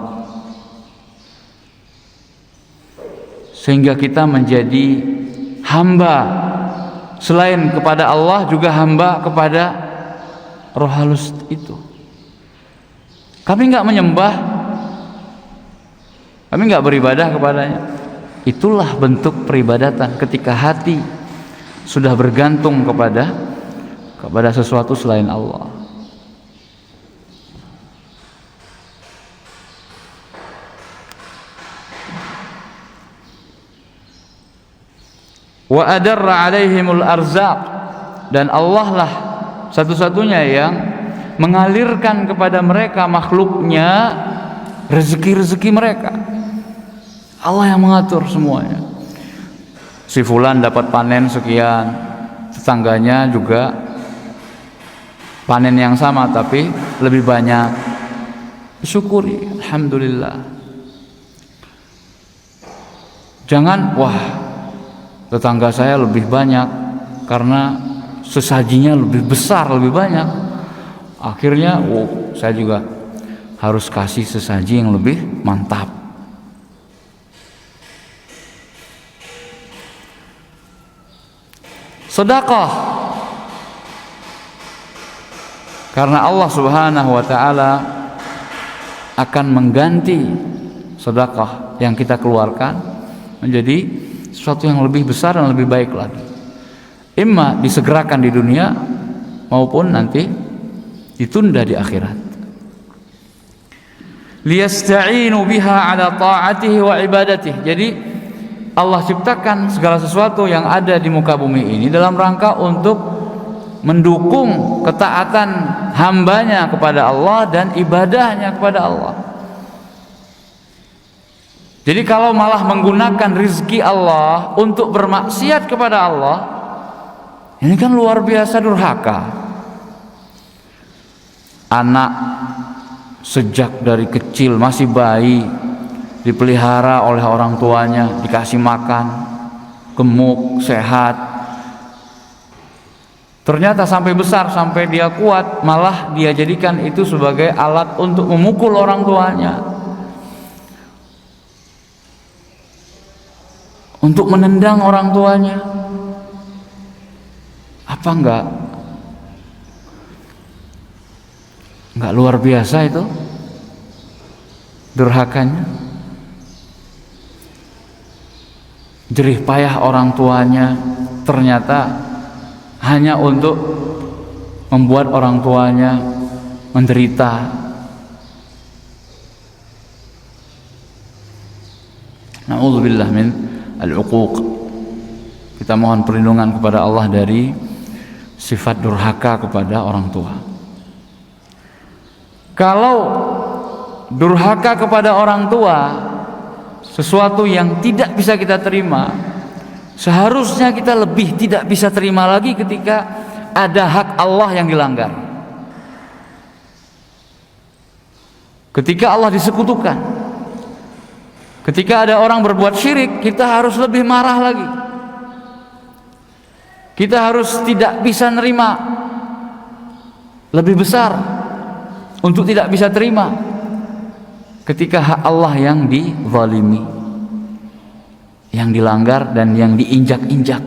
sehingga kita menjadi hamba selain kepada Allah, juga hamba kepada roh halus itu. Kami nggak menyembah, kami nggak beribadah kepadanya. Itulah bentuk peribadatan, ketika hati sudah bergantung kepada sesuatu selain Allah. Wa adarra alaihimul arzaq, dan Allah lah satu-satunya yang mengalirkan kepada mereka, makhluknya, rezeki-rezeki mereka. Allah yang mengatur semuanya. Si fulan dapat panen sekian, tetangganya juga panen yang sama tapi lebih banyak. Syukuri, alhamdulillah. Jangan, wah, tetangga saya lebih banyak karena sesajinya lebih besar, lebih banyak. Akhirnya, saya juga harus kasih sesaji yang lebih mantap. Sedekah, karena Allah Subhanahu wa ta'ala akan mengganti sedekah yang kita keluarkan menjadi sesuatu yang lebih besar dan lebih baik lagi. Imma disegerakan di dunia maupun nanti ditunda di akhirat. Liyasta'inu biha ala ta'atihi wa ibadatihi. Jadi Allah ciptakan segala sesuatu yang ada di muka bumi ini dalam rangka untuk mendukung ketaatan hambanya kepada Allah dan ibadahnya kepada Allah. Jadi kalau malah menggunakan rizki Allah untuk bermaksiat kepada Allah, ini kan luar biasa durhaka. Anak sejak dari kecil, masih bayi, dipelihara oleh orang tuanya, dikasih makan, gemuk, sehat. Ternyata sampai besar, sampai dia kuat, malah dia jadikan itu sebagai alat untuk memukul orang tuanya, untuk menendang orang tuanya. Apa enggak luar biasa itu durhakanya? Jerih payah orang tuanya ternyata hanya untuk membuat orang tuanya menderita. Na'udzubillah min al-uquq. Kita mohon perlindungan kepada Allah dari sifat durhaka kepada orang tua. Kalau durhaka kepada orang tua sesuatu yang tidak bisa kita terima, seharusnya kita lebih tidak bisa terima lagi ketika ada hak Allah yang dilanggar. Ketika Allah disekutukan, ketika ada orang berbuat syirik, kita harus lebih marah lagi. Kita harus tidak bisa nerima, lebih besar untuk tidak bisa terima ketika hak Allah yang dizalimi, yang dilanggar dan yang diinjak-injak.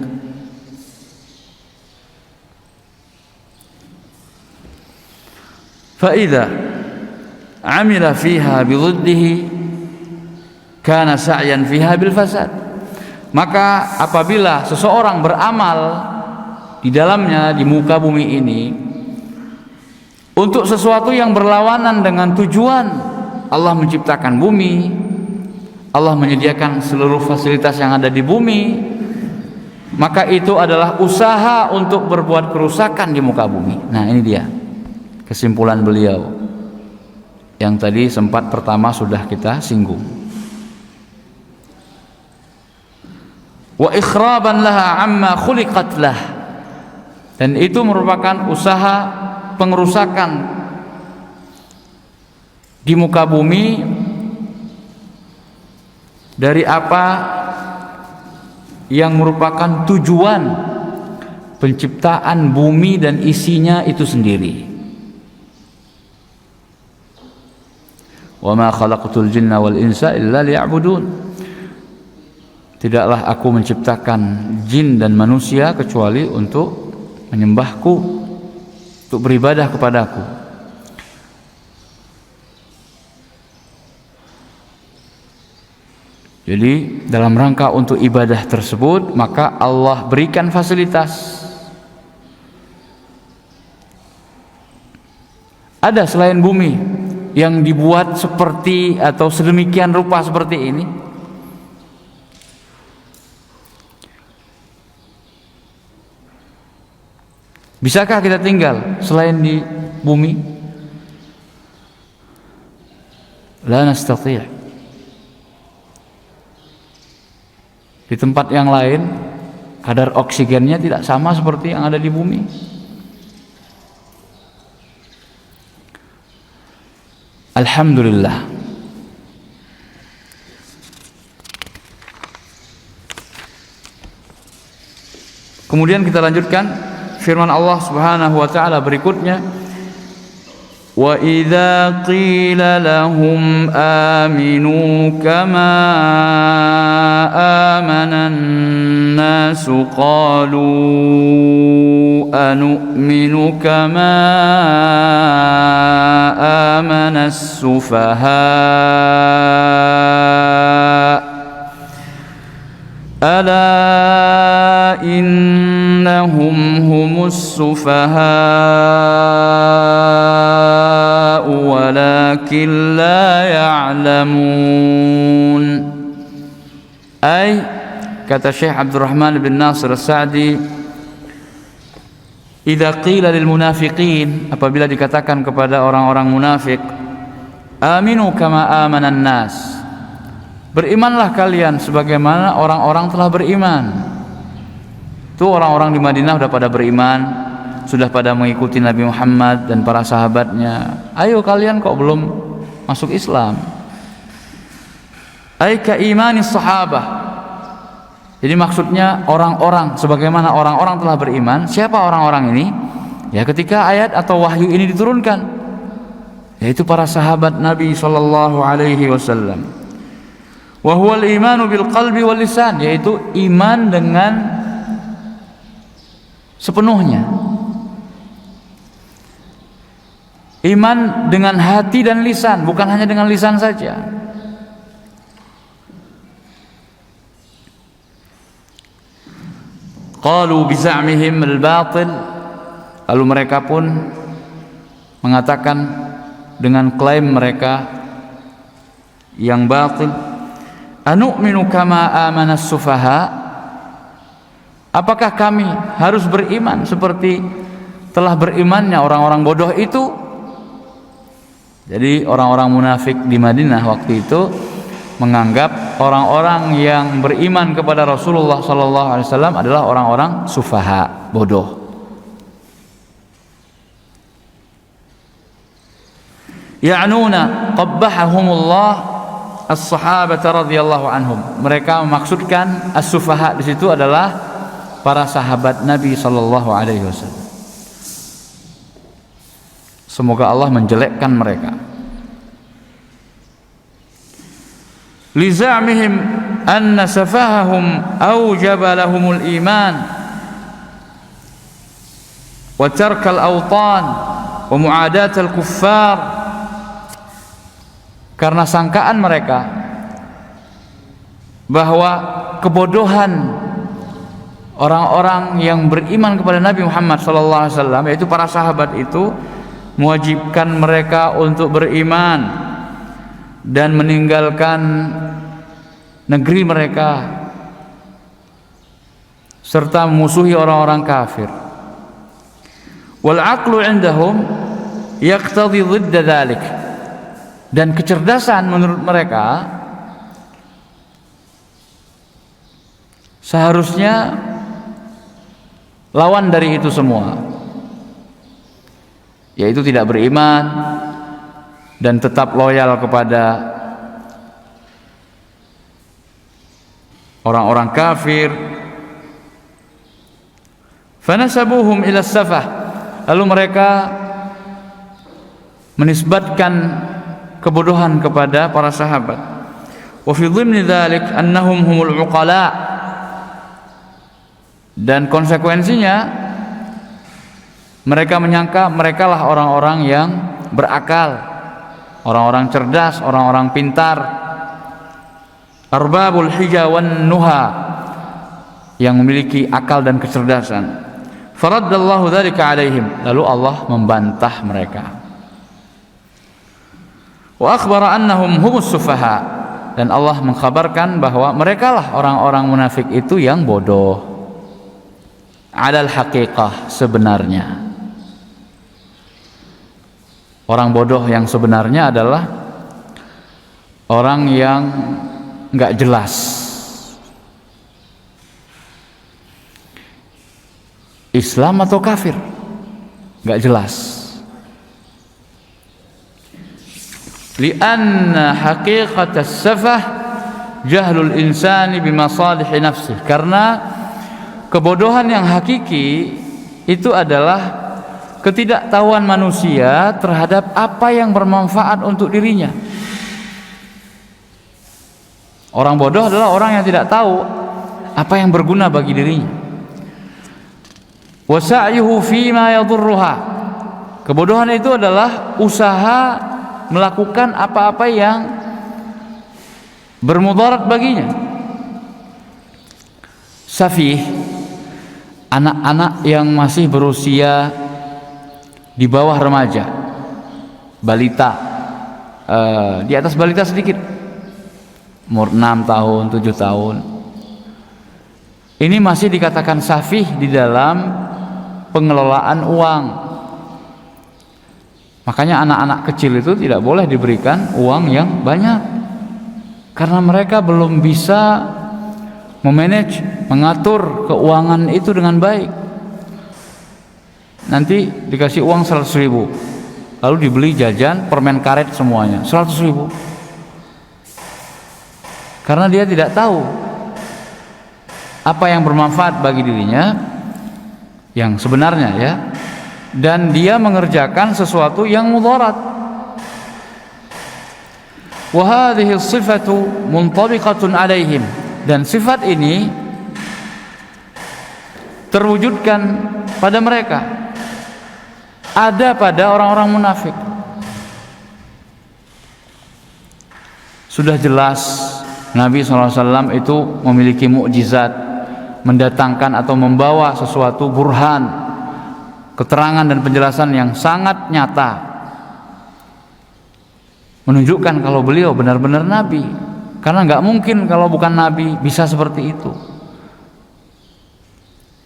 Fa idza amila fiha bidhiddihi kana sa'yan fiha bil fasad. Maka apabila seseorang beramal di dalamnya, di muka bumi ini, untuk sesuatu yang berlawanan dengan tujuan Allah menciptakan bumi, Allah menyediakan seluruh fasilitas yang ada di bumi, maka itu adalah usaha untuk berbuat kerusakan di muka bumi. Nah, ini dia kesimpulan beliau yang tadi sempat pertama sudah kita singgung. Wa ikhraban laha amma khuliqat lah, dan itu merupakan usaha pengerusakan di muka bumi dari apa yang merupakan tujuan penciptaan bumi dan isinya itu sendiri. Wa ma khalaqtul jinna wal insa illa liya'budun. Tidaklah aku menciptakan jin dan manusia kecuali untuk menyembahku, untuk beribadah kepadaku. Jadi dalam rangka untuk ibadah tersebut, maka Allah berikan fasilitas. Ada selain bumi yang dibuat seperti atau sedemikian rupa seperti ini? Bisakah kita tinggal selain di bumi? La nastati'. Di tempat yang lain kadar oksigennya tidak sama seperti yang ada di bumi. Alhamdulillah. Kemudian kita lanjutkan firman Allah Subhanahu wa taala berikutnya, wa idza qila lahum aminu kama amanan nasu qalu anu'minu kama amana as-sufaha ala innahum humus sufaha walakin la ya'lamun. Ay, kata Syekh Abdurrahman bin Nasir As-Sa'di, idza qila lil munafiqin, apabila dikatakan kepada orang-orang munafik, aminu kama amanan nas, berimanlah kalian sebagaimana orang-orang telah beriman. Itu orang-orang di Madinah sudah pada beriman, sudah pada mengikuti Nabi Muhammad dan para sahabatnya. Ayo kalian kok belum masuk Islam? Ay ka imani sahabah. Jadi maksudnya orang-orang sebagaimana orang-orang telah beriman. Siapa orang-orang ini? Ya, ketika ayat atau wahyu ini diturunkan, yaitu para sahabat Nabi sallallahu alaihi wasallam. Wa huwal imanu bil qalbi wal lisan, yaitu iman dengan sepenuhnya. Iman dengan hati dan lisan, bukan hanya dengan lisan saja. Qalu biza'mihim al-batil, lalu mereka pun mengatakan dengan klaim mereka yang batil, anu'minu kama amana as-sufaha, apakah kami harus beriman seperti telah berimannya orang-orang bodoh itu? Jadi orang-orang munafik di Madinah waktu itu menganggap orang-orang yang beriman kepada Rasulullah sallallahu alaihi wasallam adalah orang-orang sufaha, bodoh. Ya'nuna qabbahahumullah as-sahabah radhiyallahu anhum. Mereka memaksudkan as-sufaha di situ adalah para sahabat Nabi sallallahu alaihi wasallam. Semoga Allah menjelekkan mereka. Liza'mihim anna safahahum awjaba lahumul iman wa tarkal awtan wa mu'adatal kuffar. Karena sangkaan mereka bahwa kebodohan orang-orang yang beriman kepada Nabi Muhammad SAW, yaitu para sahabat itu, mewajibkan mereka untuk beriman dan meninggalkan negeri mereka serta memusuhi orang-orang kafir. Wal aqlu indahum yaqtadi dhidda dhalik. Dan kecerdasan menurut mereka seharusnya lawan dari itu semua, yaitu tidak beriman dan tetap loyal kepada orang-orang kafir. Fanasabuhum ila safah, lalu mereka menisbatkan kebodohan kepada para sahabat. Wa fi dhimni dzalik annahum humul uqala, dan konsekuensinya mereka menyangka merekalah orang-orang yang berakal, orang-orang cerdas, orang-orang pintar. Arbabul hija wan nuha, yang memiliki akal dan kecerdasan. Faraddallahu dzalika alaihim, lalu Allah membantah mereka. Wa akhbara annahum humus sufaha, dan Allah mengkhabarkan bahwa merekalah orang-orang munafik itu yang bodoh. Alal haqiqah, sebenarnya orang bodoh yang sebenarnya adalah orang yang enggak jelas. Islam atau kafir, enggak jelas. Lianna haqiqat as-safah jahlul insani bimasalih nafsih, karena kebodohan yang hakiki itu adalah ketidaktahuan manusia terhadap apa yang bermanfaat untuk dirinya. Orang bodoh adalah orang yang tidak tahu apa yang berguna bagi dirinya. Wa sa'yuhu fima yadhurruha, kebodohan itu adalah usaha melakukan apa-apa yang bermudarat baginya. Safih, anak-anak yang masih berusia di bawah remaja, balita, di atas balita sedikit, umur 6 tahun, 7 tahun, ini masih dikatakan safih di dalam pengelolaan uang. Makanya anak-anak kecil itu tidak boleh diberikan uang yang banyak, karena mereka belum bisa memanage, mengatur keuangan itu dengan baik. Nanti dikasih uang 100.000, lalu dibeli jajan permen karet semuanya 100.000, karena dia tidak tahu apa yang bermanfaat bagi dirinya yang sebenarnya, ya, dan dia mengerjakan sesuatu yang mudarat. Wa hadhihi sifatu muntabiqatun alaihim, dan sifat ini terwujudkan pada mereka, ada pada orang-orang munafik. Sudah jelas Nabi SAW itu memiliki mukjizat, mendatangkan atau membawa sesuatu burhan, keterangan dan penjelasan yang sangat nyata, menunjukkan kalau beliau benar-benar Nabi. Karena nggak mungkin kalau bukan Nabi bisa seperti itu.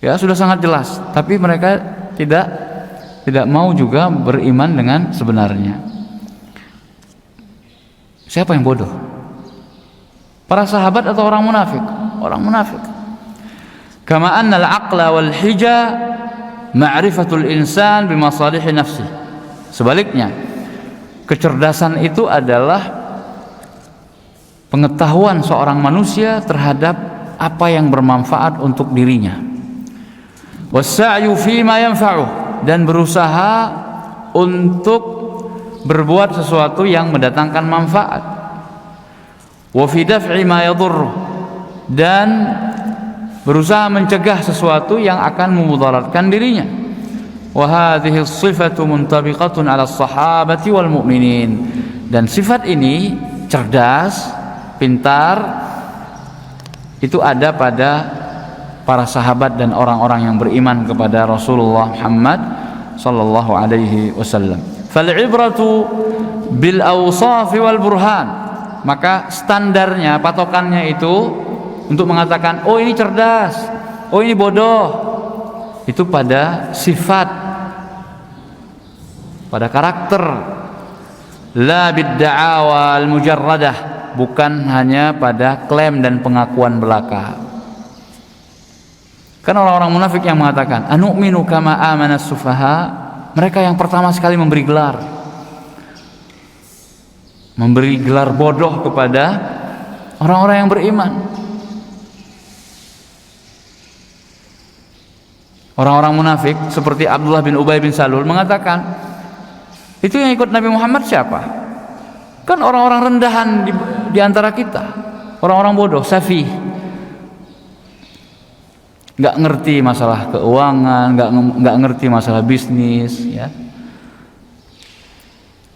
Ya, sudah sangat jelas. Tapi mereka tidak mau juga beriman dengan sebenarnya. Siapa yang bodoh? Para sahabat atau orang munafik? Orang munafik. Kama anna al-aqla wal hija ma'rifatul insan bimasalihi nafsi. Sebaliknya, kecerdasan itu adalah pengetahuan seorang manusia terhadap apa yang bermanfaat untuk dirinya. Wasa'yu fima yanfa'uh, dan berusaha untuk berbuat sesuatu yang mendatangkan manfaat. Wa fi daf'i ma yadhurruh, dan berusaha mencegah sesuatu yang akan memudaratkan dirinya. Wa hadhihi as-sifatu muntabiqatun 'ala as-sahabati wal mu'minin, dan sifat ini, cerdas, pintar, itu ada pada para sahabat dan orang-orang yang beriman kepada Rasulullah Muhammad sallallahu alaihi wasallam. Fal ibratu bil awsaf wal burhan, maka standarnya, patokannya itu untuk mengatakan oh ini cerdas, oh ini bodoh, itu pada sifat, pada karakter, la bid da'awa al mujarradah, bukan hanya pada klaim dan pengakuan belaka. Kan orang-orang munafik yang mengatakan anu'minu kama amana sufaha, mereka yang pertama sekali memberi gelar bodoh kepada orang-orang yang beriman. Orang-orang munafik seperti Abdullah bin Ubay bin Salul mengatakan, itu yang ikut Nabi Muhammad siapa? Kan orang-orang rendahan di antara kita, orang-orang bodoh, safih, nggak ngerti masalah keuangan, nggak ngerti masalah bisnis, ya.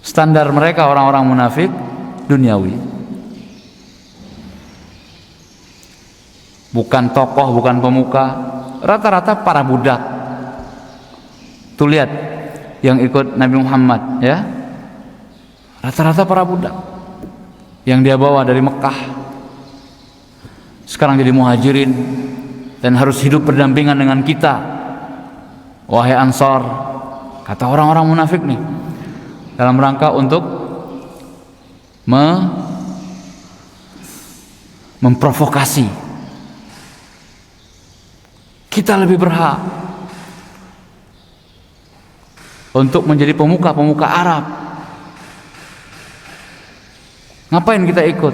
Standar mereka orang-orang munafik duniawi, bukan tokoh, bukan pemuka, rata-rata para budak. Tuh lihat yang ikut Nabi Muhammad, ya, rata-rata para budak yang dia bawa dari Mekah, sekarang jadi muhajirin dan harus hidup berdampingan dengan kita, wahai Ansar, kata orang-orang munafik nih, dalam rangka untuk memprovokasi. Kita lebih berhak untuk menjadi pemuka-pemuka Arab. Ngapain kita ikut?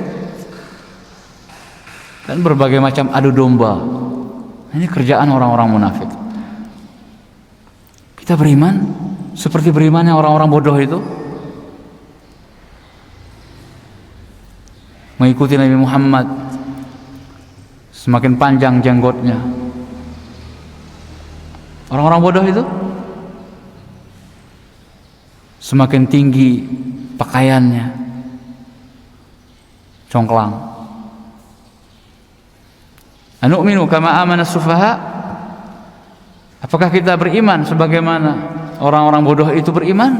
Dan berbagai macam adu domba. Ini kerjaan orang-orang munafik. Kita beriman seperti berimannya orang-orang bodoh itu, mengikuti Nabi Muhammad, semakin panjang jenggotnya. Orang-orang bodoh itu semakin tinggi pakaiannya, congklang. Anu'minu kama amana sufaha, apakah kita beriman sebagaimana orang-orang bodoh itu beriman?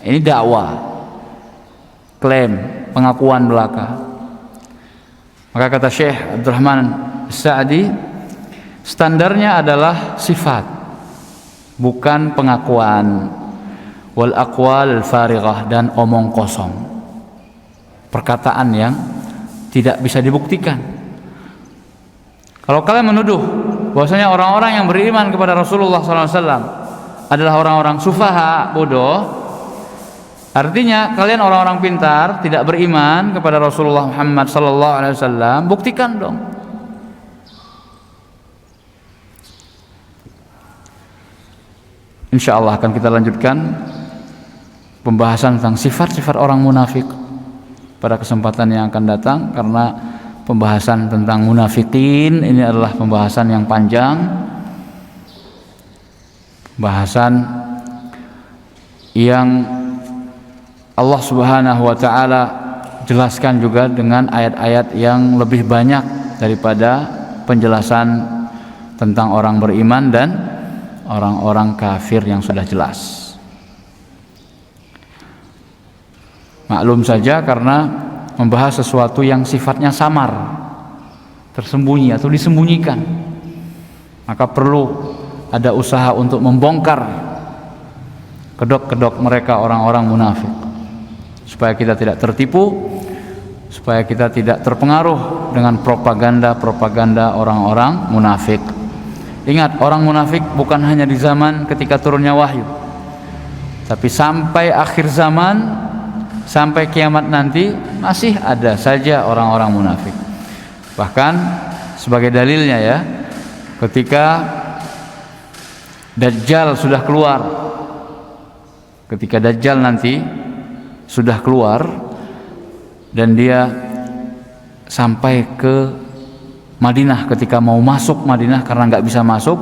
Ini dakwah, klaim, pengakuan belaka. Maka kata Syekh Abdurrahman Sa'di, standarnya adalah sifat, bukan pengakuan. Wal aqwal farighah, dan omong kosong, perkataan yang tidak bisa dibuktikan. Kalau kalian menuduh bahwasanya orang-orang yang beriman kepada Rasulullah SAW adalah orang-orang sufaha, bodoh, artinya kalian orang-orang pintar, tidak beriman kepada Rasulullah Muhammad SAW. Buktikan dong. Insya Allah akan kita lanjutkan pembahasan tentang sifat-sifat orang munafik pada kesempatan yang akan datang, karena pembahasan tentang munafikin ini adalah pembahasan yang panjang, bahasan yang Allah Subhanahu wa taala jelaskan juga dengan ayat-ayat yang lebih banyak daripada penjelasan tentang orang beriman dan orang-orang kafir yang sudah jelas. Maklum saja, karena membahas sesuatu yang sifatnya samar, tersembunyi atau disembunyikan, maka perlu ada usaha untuk membongkar kedok-kedok mereka orang-orang munafik, supaya kita tidak tertipu supaya kita tidak terpengaruh dengan propaganda-propaganda orang-orang munafik. Ingat, orang munafik bukan hanya di zaman ketika turunnya wahyu, tapi sampai akhir zaman, sampai kiamat nanti masih ada saja orang-orang munafik. Bahkan sebagai dalilnya ya, ketika Dajjal sudah keluar, ketika Dajjal nanti sudah keluar dan dia sampai ke Madinah, ketika mau masuk Madinah karena nggak bisa masuk,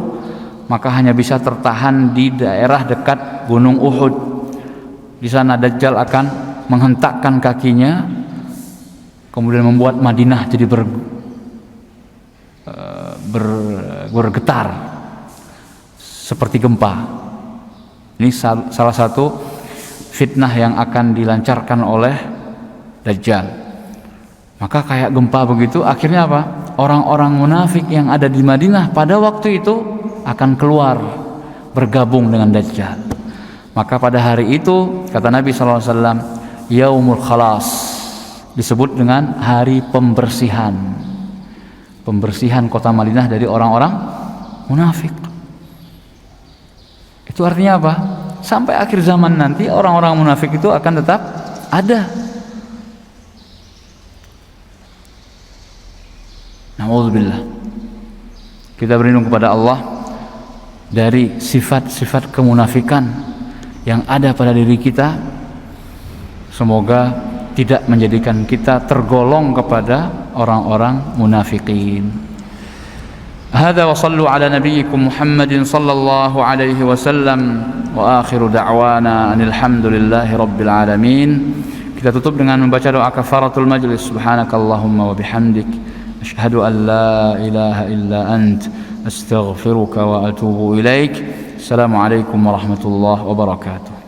maka hanya bisa tertahan di daerah dekat Gunung Uhud. Di sana Dajjal akan menghentakkan kakinya, kemudian membuat Madinah jadi bergetar seperti gempa. Ini salah satu fitnah yang akan dilancarkan oleh Dajjal. Maka kayak gempa begitu, akhirnya apa? Orang-orang munafik yang ada di Madinah pada waktu itu akan keluar bergabung dengan Dajjal. Maka pada hari itu kata Nabi SAW, Yaumul Khalas, disebut dengan hari pembersihan, pembersihan kota Madinah dari orang-orang munafik. Itu artinya apa? Sampai akhir zaman nanti orang-orang munafik itu akan tetap ada. Na'udzubillah. Kita berlindung kepada Allah dari sifat-sifat kemunafikan yang ada pada diri kita. Semoga tidak menjadikan kita tergolong kepada orang-orang munafikin. Hadza wa sallu ala nabiyyikum Muhammadin sallallahu alaihi wasallam wa akhiru da'wana alhamdulillahi rabbil alamin. Kita tutup dengan membaca doa kafaratul majlis. Subhanakallahumma wa bihamdik, asyhadu an la ilaha illa ant, astaghfiruka wa atubu ilaik. Assalamualaikum warahmatullahi wabarakatuh.